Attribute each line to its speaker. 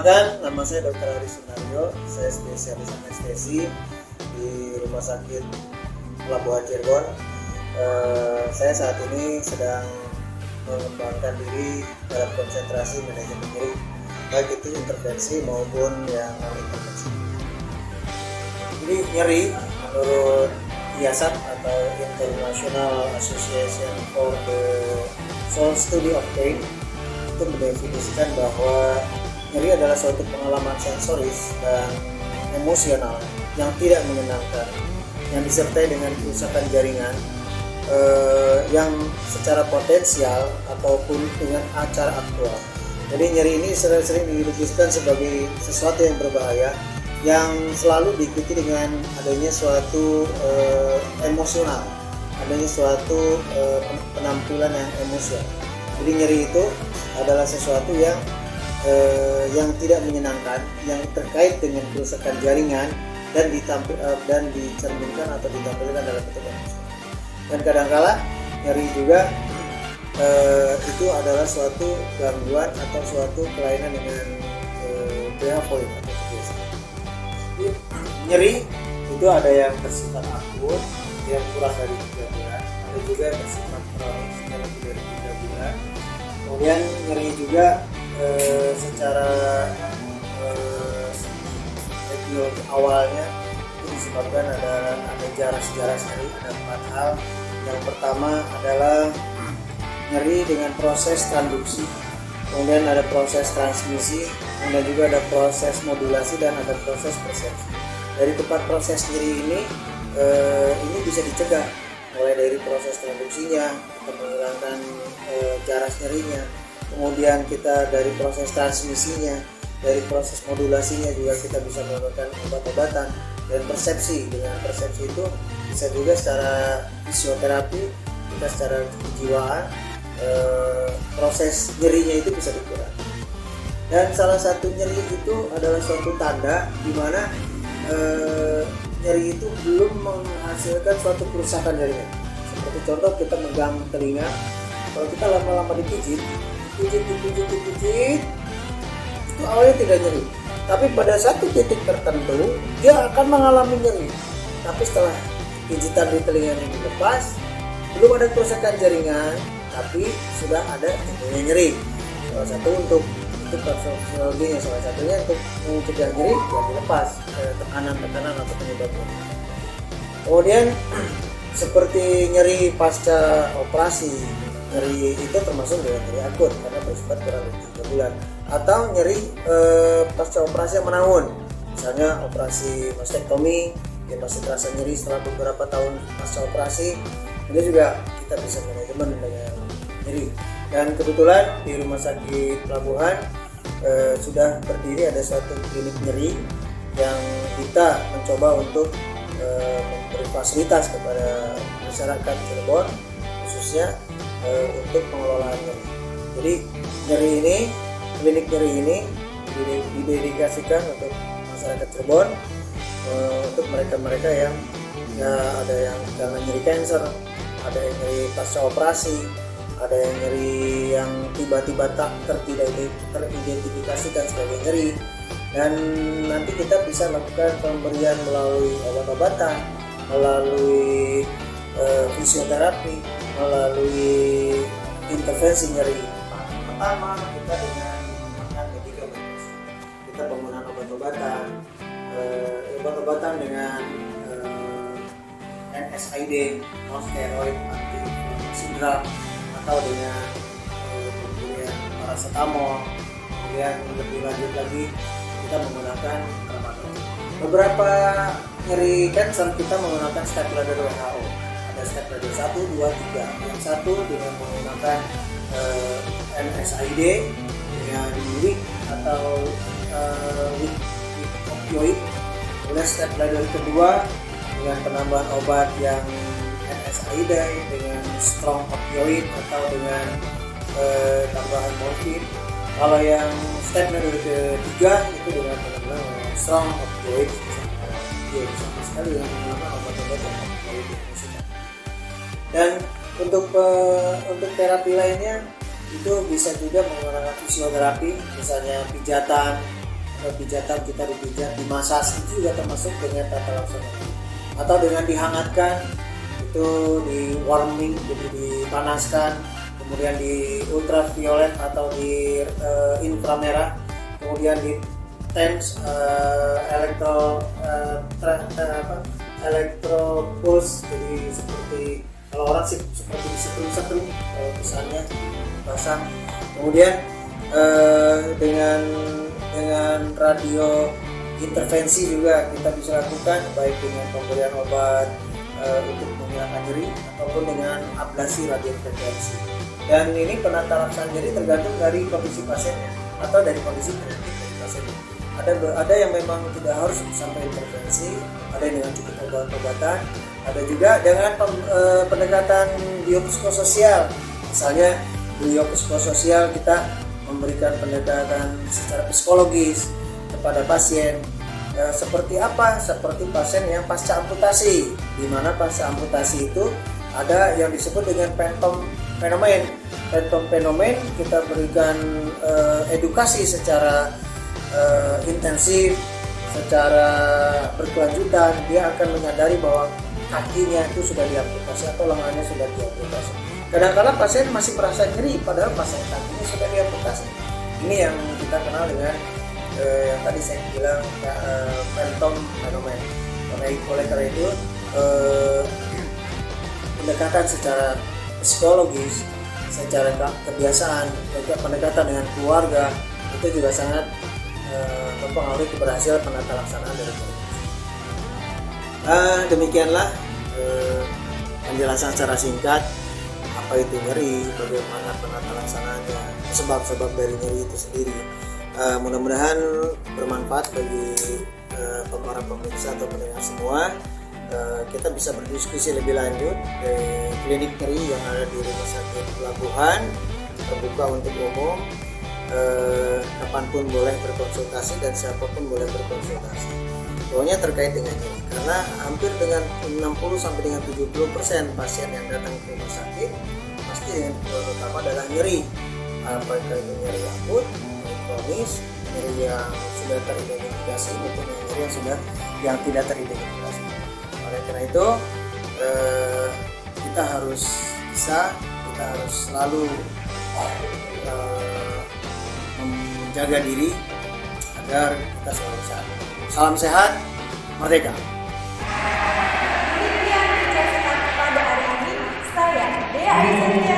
Speaker 1: Perkenalkan, nama saya Dr. Ari Sunario. Saya spesialis anestesi di Rumah Sakit Pelabuhan Cirebon. Saya saat ini sedang mengembangkan diri dalam konsentrasi manajemen nyeri, baik itu intervensi maupun yang non intervensi. Jadi nyeri menurut IASAP atau International Association for the Soul Study of Pain itu mendefinisikan bahwa nyeri adalah suatu pengalaman sensoris dan emosional yang tidak menyenangkan, yang disertai dengan kerusakan jaringan yang secara potensial ataupun dengan acara aktual. Jadi nyeri ini sering dilukiskan sebagai sesuatu yang berbahaya, yang selalu diikuti dengan adanya suatu emosional, adanya suatu penampilan yang emosional. Jadi nyeri itu adalah sesuatu yang tidak menyenangkan, yang terkait dengan kerusakan jaringan dan dicerminkan atau ditampilkan dalam bentuk emosional. Dan kadangkala nyeri juga itu adalah suatu gangguan atau suatu kelainan dengan behavior atau kebiasaan. Nyeri itu ada yang bersifat akut yang kurang dari 3 bulan, ada juga yang bersifat kronis yang lebih dari 3 bulan. Kemudian nyeri juga secara etiologi awalnya itu disebabkan ada jaras-jaras nyeri. Ada 4 hal. Yang pertama adalah nyeri dengan proses transduksi, kemudian ada proses transmisi, kemudian juga ada proses modulasi dan ada proses persepsi. Dari 4 proses nyeri ini bisa dicegah, mulai dari proses transduksinya kita menghilangkan jaras nyerinya, kemudian kita dari proses transmisinya, dari proses modulasinya juga kita bisa melakukan obat-obatan, dan persepsi. Dengan persepsi itu bisa juga secara fisioterapi, kita secara kejiwaan proses nyerinya itu bisa dikurangi. Dan salah satu nyeri itu adalah suatu tanda di mana nyeri itu belum menghasilkan suatu kerusakan jaringan. Seperti contoh, kita megang telinga, kalau kita lama-lama dipijit itu awalnya tidak nyeri, tapi pada satu titik tertentu dia akan mengalami nyeri. Tapi setelah pijitan di telinga ini dilepas, belum ada kerusakan jaringan, tapi sudah ada nyeri. Salah satu untuk fisiologinya, salah satunya untuk mencegah nyeri ya dilepas tekanan atau penyebabnya. Kemudian seperti nyeri pasca operasi, nyeri itu termasuk dengan nyeri akut karena bersifat kurang dari 3 bulan, atau nyeri pasca operasi yang menahun, misalnya operasi mastektomi, dia pasti terasa nyeri setelah beberapa tahun pasca operasi. Ini juga kita bisa manajemen dengan nyeri. Dan kebetulan di Rumah Sakit Pelabuhan sudah berdiri ada suatu klinik nyeri yang kita mencoba untuk memberi fasilitas kepada masyarakat Cirebon, khususnya untuk pengelolaan nyeri. Jadi klinik nyeri ini didedikasikan untuk masyarakat Cirebon, untuk mereka yang ada yang karena nyeri cancer, ada yang nyeri pasca operasi, ada yang nyeri yang tiba-tiba tidak teridentifikasikan sebagai nyeri. Dan nanti kita bisa lakukan pemberian melalui obat-obatan, melalui fisioterapi, melalui intervensi nyeri. Pertama, kita dengan menggunakan medikamen, kita penggunaan obat-obatan dengan NSAID, non-steroid anti-inflamasi drug, atau dengan pemberian paracetamol. Kemudian lebih lanjut lagi kita menggunakan tramadol. Beberapa nyeri cancer kita menggunakan step ladder WHO. Ada step ladder 1, 2, 3. Yang satu dengan menggunakan NSAID dengan WIC atau WIC opioid. Kemudian step ladder kedua dengan penambahan obat yang NSAID dengan strong opioid atau dengan tambahan morfin. Kalau yang step ladder ketiga itu dengan penambahan strong opioid sama sekali yang menggunakan obat-obat yang opioid. Dan untuk terapi lainnya itu bisa juga menggunakan fisioterapi, misalnya pijatan, pijatan kita dipijat, dimasasi juga termasuk dengan tata laksana, atau dengan dihangatkan, itu di warming, jadi dipanaskan, kemudian di ultraviolet atau di inframerah, kemudian di TENS, elektropulse, jadi seperti kalau orang sih seperti disetrum misalnya pasang, kemudian dengan radio intervensi juga kita bisa lakukan, baik dengan pemberian obat untuk menghilangkan nyeri ataupun dengan ablasi radiofrekuensi. Dan ini penata laksana nyeri tergantung dari kondisi pasiennya atau dari kondisi penyakit pasien. Ada yang memang tidak harus sampai intervensi, ada yang dengan cukup obat-obatan, ada juga dengan pendekatan biopsikososial. Misalnya biopsikososial kita memberikan pendekatan secara psikologis kepada pasien. Seperti apa? Seperti pasien yang pasca amputasi, di mana pasca amputasi itu ada yang disebut dengan phantom fenomen. Phantom fenomen kita berikan edukasi secara intensif, secara berkelanjutan, dia akan menyadari bahwa kakinya itu sudah diamputasi atau lengannya sudah diamputasi. Kadang-kadang pasien masih merasa nyeri padahal pasien kakinya sudah diamputasi. Ini yang kita kenal dengan yang tadi saya bilang phantom fenomen. Oleh karena itu pendekatan secara psikologis, secara kebiasaan, juga pendekatan dengan keluarga itu juga sangat mempengaruhi keberhasilan penata laksanaan dari politik. Demikianlah penjelasan secara singkat apa itu nyeri, bagaimana penata laksanaannya, sebab-sebab dari nyeri itu sendiri. Mudah-mudahan bermanfaat bagi para pemirsa atau pendengar semua. Kita bisa berdiskusi lebih lanjut di klinik nyeri yang ada di Rumah Sakit Pelabuhan, terbuka untuk umum. Kapanpun boleh berkonsultasi dan siapapun boleh berkonsultasi. Pokoknya terkait dengan nyeri, karena hampir dengan 60 sampai dengan 70% pasien yang datang ke rumah sakit pasti yang pertama adalah nyeri. Apakah itu nyeri akut, nyeri kronis, nyeri yang sudah teridentifikasi maupun nyeri yang tidak teridentifikasi. Oleh karena itu kita harus selalu menjaga diri agar kita selalu sehat. Salam sehat, merdeka.
Speaker 2: Demikian pada hari ini, saya Dea Arisya